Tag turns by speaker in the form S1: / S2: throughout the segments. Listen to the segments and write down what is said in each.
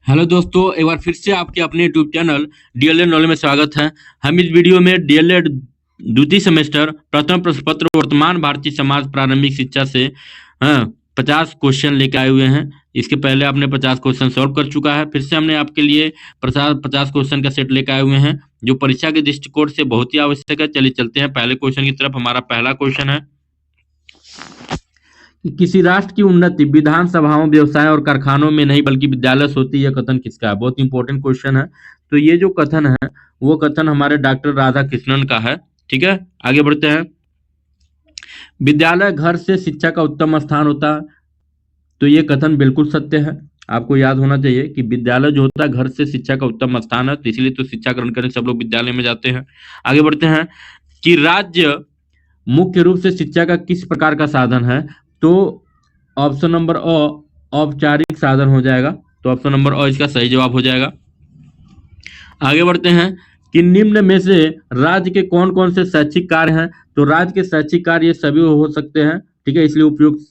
S1: Hello दोस्तों, एक बार फिर से आपके अपने यूट्यूब चैनल डीएलएड नॉलेज में स्वागत है। हम इस वीडियो में डीएलएड द्वितीय सेमेस्टर प्रथम प्रश्न पत्र वर्तमान भारतीय समाज प्रारंभिक शिक्षा से 50 क्वेश्चन लेके आए हुए हैं। इसके पहले आपने 50 क्वेश्चन सॉल्व कर चुका है। फिर से हमने आपके लिए 50 क्वेश्चन का सेट लेके आए हुए हैं जो परीक्षा के दृष्टिकोण से बहुत ही आवश्यक है। चलिए चलते हैं पहले क्वेश्चन की तरफ। हमारा पहला क्वेश्चन है कि किसी राष्ट्र की उन्नति विधानसभाओं, व्यवसाय और कारखानों में नहीं बल्कि विद्यालय से होती है। यह कथन किसका है? बहुत इंपॉर्टेंट क्वेश्चन है। तो ये जो कथन है वो कथन हमारे डॉक्टर राधा कृष्णन का है। ठीक है, आगे बढ़ते हैं। विद्यालय घर से शिक्षा का उत्तम स्थान होता है। तो ये कथन बिल्कुल सत्य है। आपको याद होना चाहिए कि विद्यालय जो होता है घर से शिक्षा का उत्तम स्थान है, तो इसलिए तो शिक्षा ग्रहण करने सब लोग विद्यालय में जाते हैं। आगे बढ़ते हैं कि राज्य मुख्य रूप से शिक्षा का किस प्रकार का साधन है? तो ऑप्शन नंबर अ औपचारिक साधन हो जाएगा। तो ऑप्शन नंबर अ इसका सही जवाब हो जाएगा। आगे बढ़ते हैं कि निम्न में से राज्य के कौन कौन से शैक्षिक कार्य हैं? तो राज्य के शैक्षिक कार्य ये सभी हो सकते हैं। ठीक है, इसलिए उपयुक्त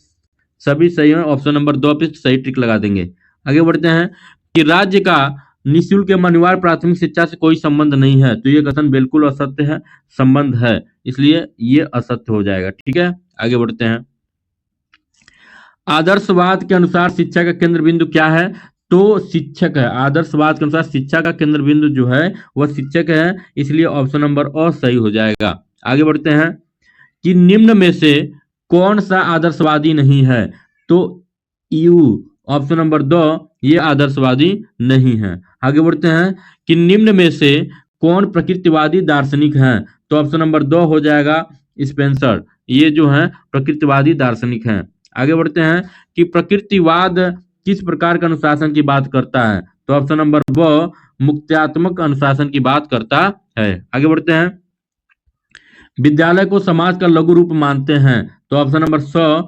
S1: सभी सही है। ऑप्शन नंबर 2 पे सही टिक लगा देंगे। आगे बढ़ते हैं कि राज्य का निःशुल्क एवं अनिवार्य प्राथमिक शिक्षा से कोई संबंध नहीं है। तो ये कथन बिल्कुल असत्य है, संबंध है, इसलिए ये असत्य हो जाएगा। ठीक है, आगे बढ़ते हैं। आदर्शवाद के अनुसार शिक्षा का केंद्र बिंदु क्या है? तो शिक्षक है। आदर्शवाद के अनुसार शिक्षा का केंद्र बिंदु जो है वह शिक्षक है, इसलिए ऑप्शन नंबर अ सही हो जाएगा। आगे बढ़ते हैं कि निम्न में से कौन सा आदर्शवादी नहीं है? तो यू ऑप्शन नंबर 2 ये आदर्शवादी नहीं है। आगे बढ़ते हैं कि निम्न में से कौन प्रकृतिवादी दार्शनिक है? तो ऑप्शन नंबर 2 हो जाएगा स्पेंसर। ये जो है प्रकृतिवादी दार्शनिक हैं। आगे बढ़ते हैं कि प्रकृतिवाद किस प्रकार के अनुशासन की बात करता है? तो ऑप्शन नंबर ब मुक्त्यात्मक अनुशासन की बात करता है। आगे बढ़ते हैं, विद्यालय को समाज का लघु रूप मानते हैं। तो ऑप्शन नंबर 100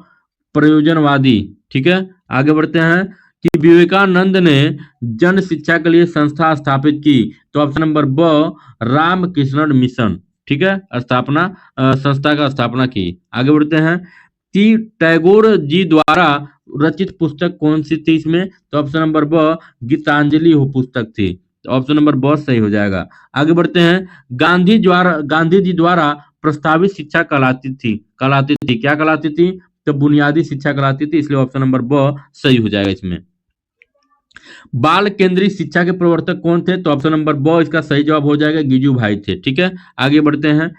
S1: प्रयोजनवादी। ठीक है, आगे बढ़ते हैं कि विवेकानंद ने जन शिक्षा के लिए संस्था स्थापित की। तो ऑप्शन नंबर ब रामकृष्ण मिशन। ठीक है, स्थापना संस्था का स्थापना की। आगे बढ़ते हैं कि टैगोर जी द्वारा रचित पुस्तक कौन सी थी इसमें? तो ऑप्शन नंबर ब गीतांजलि हो पुस्तक थी। तो ऑप्शन नंबर ब सही हो जाएगा। आगे बढ़ते हैं, गांधी जी द्वारा प्रस्तावित शिक्षा कहलाती थी क्या कहलाती थी? तो बुनियादी शिक्षा कहलाती थी, इसलिए ऑप्शन नंबर ब सही हो जाएगा इसमें। बाल केंद्रित शिक्षा के प्रवर्तक कौन थे? तो ऑप्शन नंबर ब इसका सही जवाब हो जाएगा, गिजू भाई थे। ठीक है, आगे बढ़ते हैं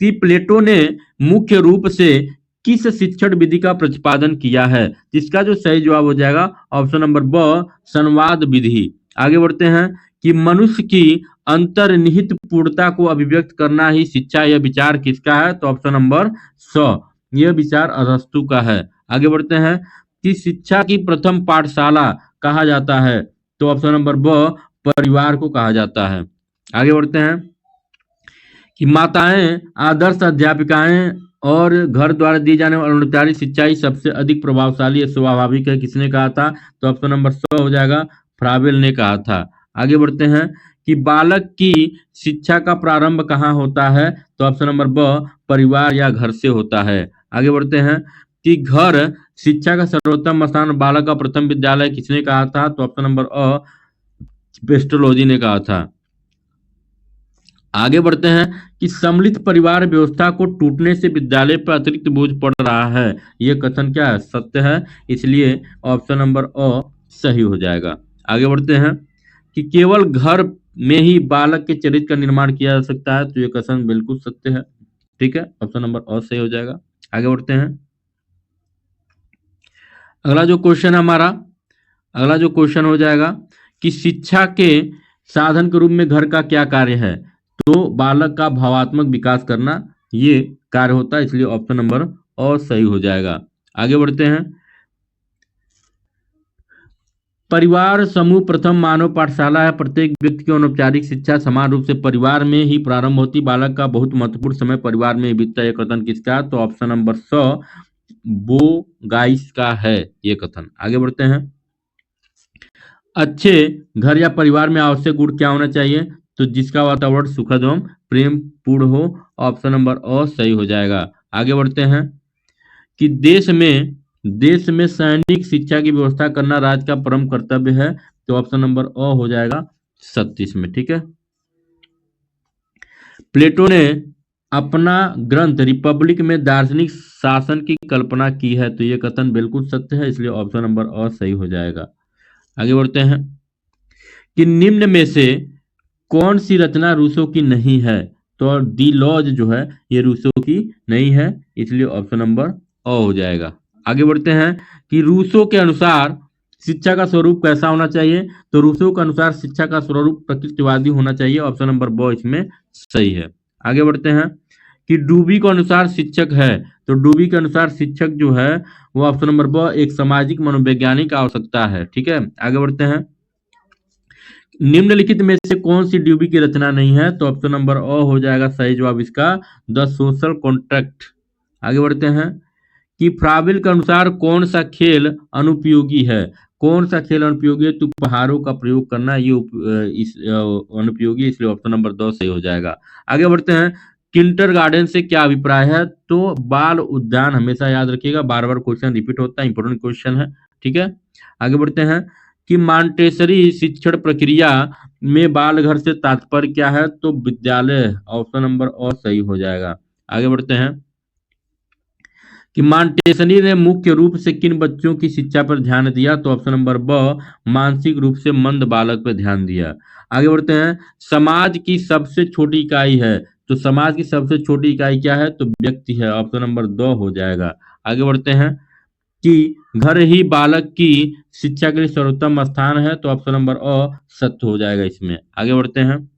S1: कि प्लेटो ने मुख्य रूप से किस शिक्षण विधि का प्रतिपादन किया है? जिसका जो सही जवाब हो जाएगा ऑप्शन नंबर ब संवाद विधि। आगे बढ़ते हैं कि मनुष्य की अंतर्निहित पूर्णता को अभिव्यक्त करना ही शिक्षा, यह विचार किसका है? तो ऑप्शन नंबर 100 यह विचार अरस्तु का है। आगे बढ़ते हैं कि शिक्षा की प्रथम पाठशाला कहा जाता है। तो ऑप्शन नंबर ब परिवार को कहा जाता है। आगे बढ़ते हैं कि माताएं आदर्श अध्यापिकाएं और घर द्वारा दी जाने वाली अनौपचारिक शिक्षा ही सबसे अधिक प्रभावशाली है, स्वाभाविक है। किसने कहा था? तो ऑप्शन नंबर 100 हो जाएगा, फ्राबेल ने कहा था। आगे बढ़ते हैं कि बालक की शिक्षा का प्रारंभ कहाँ होता है? तो ऑप्शन नंबर ब परिवार या घर से होता है। आगे बढ़ते हैं कि घर शिक्षा का सर्वोत्तम स्थान, बालक का प्रथम विद्यालय किसने कहा था? तो ऑप्शन नंबर अ पेस्टोलॉजी ने कहा था। आगे बढ़ते हैं कि सम्मिलित परिवार व्यवस्था को टूटने से विद्यालय पर अतिरिक्त बोझ पड़ रहा है। यह कथन क्या है? सत्य है, इसलिए ऑप्शन नंबर अ सही हो जाएगा। आगे बढ़ते हैं कि केवल घर में ही बालक के चरित्र का निर्माण किया जा सकता है। तो यह कथन बिल्कुल सत्य है। ठीक है, ऑप्शन नंबर अ सही हो जाएगा। आगे बढ़ते हैं, अगला जो क्वेश्चन है हमारा, अगला जो क्वेश्चन हो जाएगा कि शिक्षा के साधन के रूप में घर का क्या कार्य है? तो बालक का भावात्मक विकास करना ये कार्य होता है, इसलिए ऑप्शन नंबर और सही हो जाएगा। आगे बढ़ते हैं, परिवार समूह प्रथम मानव पाठशाला है। प्रत्येक व्यक्ति की अनौपचारिक शिक्षा समान रूप से परिवार में ही प्रारंभ होती। बालक का बहुत महत्वपूर्ण समय परिवार में ही बीतता है। यह कथन किसका? तो ऑप्शन नंबर 100 बो गाइस का है ये कथन। आगे बढ़ते हैं, अच्छे घर या परिवार में आवश्यक गुण क्या होना चाहिए? तो जिसका वातावरण सुखद एवं प्रेम पूर्ण हो। ऑप्शन नंबर अ सही हो जाएगा। आगे बढ़ते हैं कि देश में सैनिक शिक्षा की व्यवस्था करना राज्य का परम कर्तव्य है। तो ऑप्शन नंबर अ हो जाएगा सत्य इसमें। ठीक है। प्लेटो ने अपना ग्रंथ रिपब्लिक में दार्शनिक शासन की कल्पना की है, तो यह कथन बिल्कुल सत्य है, इसलिए ऑप्शन नंबर अ सही हो जाएगा। आगे बढ़ते हैं कि निम्न में से कौन सी रचना रूसो की नहीं है, तो दी लॉज जो है ये रूसो की नहीं है, इसलिए ऑप्शन नंबर अ हो जाएगा। आगे बढ़ते हैं कि रूसो के अनुसार शिक्षा का स्वरूप कैसा होना चाहिए, तो रूसो के अनुसार शिक्षा का स्वरूप प्रकृतिवादी होना चाहिए, ऑप्शन नंबर ब इसमें सही है। आगे बढ़ते हैं कि डूबी के अनुसार शिक्षक है, तो डूबी के अनुसार शिक्षक जो है वो ऑप्शन नंबर ब एक सामाजिक मनोवैज्ञानिक आवश्यकता है। ठीक है। आगे बढ़ते हैं निम्नलिखित में से कौन सी ड्यूबी की रचना नहीं है, तो ऑप्शन नंबर अ हो जाएगा सही जवाब इसका, द सोशल कॉन्ट्रैक्ट। आगे बढ़ते हैं कि फ्राबिल के अनुसार कौन सा खेल अनुपयोगी है, कौन सा खेल अनुपयोगी है, तो पहाड़ों का प्रयोग करना ये अनुपयोगी, इसलिए ऑप्शन नंबर 2 सही हो जाएगा। आगे बढ़ते हैं किंडर गार्डन से क्या अभिप्राय है, तो बाल उद्यान, हमेशा याद रखिएगा, बार बार क्वेश्चन रिपीट होता है, इंपोर्टेंट क्वेश्चन है। ठीक है। आगे बढ़ते हैं कि मांटेसरी शिक्षण प्रक्रिया में बाल घर से तात्पर्य क्या है, तो विद्यालय, ऑप्शन नंबर अ सही हो जाएगा। आगे बढ़ते हैं कि मांटेसरी ने मुख्य रूप से किन बच्चों की शिक्षा पर ध्यान दिया, तो ऑप्शन नंबर ब मानसिक रूप से मंद बालक पर ध्यान दिया। आगे बढ़ते हैं समाज की सबसे छोटी इकाई है, तो समाज की सबसे छोटी इकाई क्या है, तो व्यक्ति है, ऑप्शन नंबर 2 हो जाएगा। आगे बढ़ते हैं कि घर ही बालक की शिक्षा के लिए सर्वोत्तम स्थान है, तो ऑप्शन नंबर अ सत्य हो जाएगा इसमें। आगे बढ़ते हैं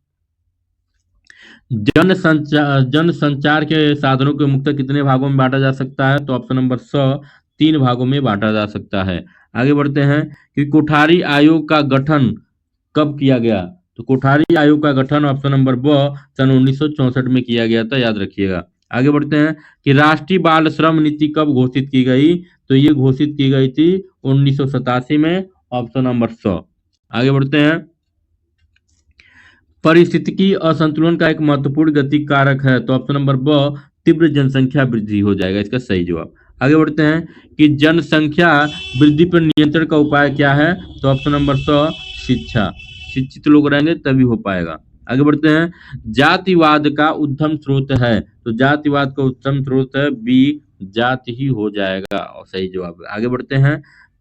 S1: जन संचार के साधनों को मुख्यतः कितने भागों में बांटा जा सकता है, तो ऑप्शन नंबर स 3 भागों में बांटा जा सकता है। आगे बढ़ते हैं कि कोठारी आयोग का गठन कब किया गया, तो कोठारी आयोग का गठन ऑप्शन नंबर ब सन 1964 में किया गया था, याद रखिएगा। आगे बढ़ते हैं कि राष्ट्रीय बाल श्रम नीति कब घोषित की गई, तो ये घोषित की गई थी 1987 में, ऑप्शन नंबर 100। आगे बढ़ते हैं पारिस्थितिकी असंतुलन का एक महत्वपूर्ण गति कारक है, तो ऑप्शन नंबर ब तीव्र जनसंख्या वृद्धि हो जाएगा इसका सही जवाब। आगे बढ़ते हैं कि जनसंख्या वृद्धि पर नियंत्रण का उपाय क्या है, तो ऑप्शन नंबर 100 शिक्षा, शिक्षित लोग रहेंगे तभी हो पाएगा। आगे बढ़ते हैं जातिवाद का उद्गम स्रोत है, तो जातिवाद का उद्गम स्रोत है बी जाति ही हो जाएगा और सही जवाब। आगे बढ़ते हैं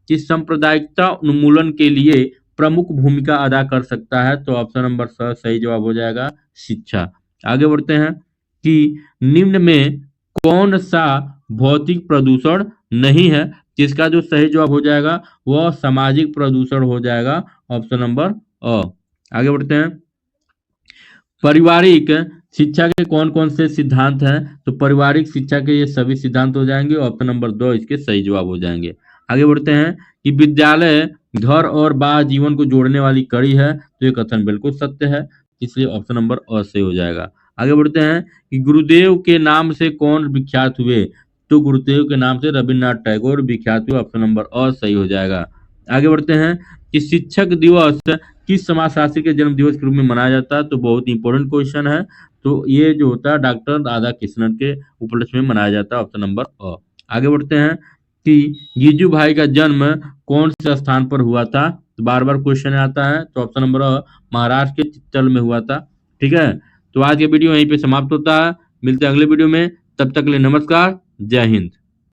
S1: कि सांप्रदायिकता उन्मूलन के लिए प्रमुख भूमिका अदा कर सकता है, तो ऑप्शन नंबर सही जवाब हो जाएगा शिक्षा। आगे बढ़ते हैं कि निम्न में कौन सा भौतिक प्रदूषण नहीं है, जिसका जो सही जवाब हो जाएगा वह सामाजिक प्रदूषण हो जाएगा, ऑप्शन नंबर अ। आगे बढ़ते हैं पारिवारिक शिक्षा के कौन कौन से सिद्धांत हैं, तो पारिवारिक शिक्षा के ये सभी सिद्धांत हो जाएंगे, ऑप्शन नंबर 2 इसके सही जवाब हो जाएंगे। आगे बढ़ते हैं कि विद्यालय घर और बाह्य जीवन को जोड़ने वाली कड़ी है, तो ये कथन बिल्कुल सत्य है, इसलिए ऑप्शन नंबर अ सही हो जाएगा। आगे बढ़ते हैं कि गुरुदेव के नाम से कौन विख्यात हुए, तो गुरुदेव के नाम से रविन्द्रनाथ टैगोर विख्यात हुए, ऑप्शन नंबर अ सही हो जाएगा। आगे बढ़ते हैं कि शिक्षक दिवस किस समाजशास्त्री के जन्म दिवस के रूप में मनाया जाता है, तो बहुत इंपॉर्टेंट क्वेश्चन है, तो ये जो होता है डॉक्टर राधा कृष्णन के उपलक्ष्य में मनाया जाता है, ऑप्शन नंबर अ। आगे बढ़ते हैं कि गिजू भाई का जन्म कौन से स्थान पर हुआ था, तो बार बार क्वेश्चन आता है, तो ऑप्शन नंबर अ महाराष्ट्र के चित्तल में हुआ था। ठीक है। तो आज के वीडियो यहीं पे समाप्त होता है, मिलते हैं अगले वीडियो में, तब तक के लिए नमस्कार, जय हिंद।